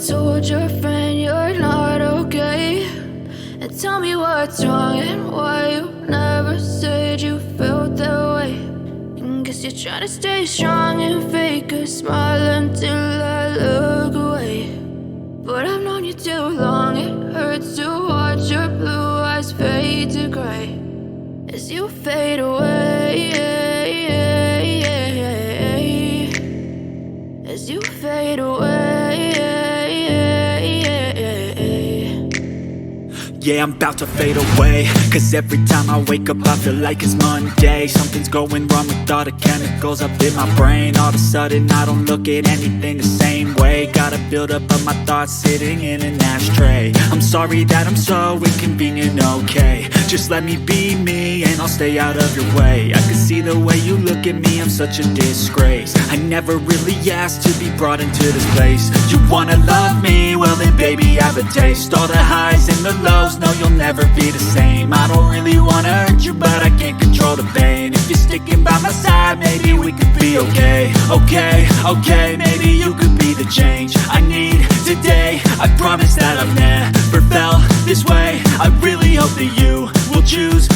told your friend you're not okay? And tell me what's wrong and why you never said you felt that way. And guess you're trying to stay strong and fake a smile until I look away. But I've known you too long, it hurts to watch your blue eyes fade to gray as you fade away, as you fade away. Yeah, I'm about to fade away, cause every time I wake up I feel like it's Monday. Something's going wrong with all the chemicals up in my brain. All of a sudden I don't look at anything the same way. Gotta build up of my thoughts sitting in an ashtray. I'm sorry that I'm so inconvenient, okay? Just let me be me and I'll stay out of your way. I can see the way you look at me, I'm such a disgrace. I never really asked to be brought into this place. You wanna love me? Well then baby I have a taste. All the highs and the lows, no you'll never be the same. I don't really wanna hurt you but I can't control the pain. If you're sticking by my side maybe we could be okay. Okay, maybe you could be the change I need today. I promise that I've never felt this way. I really hope that you will choose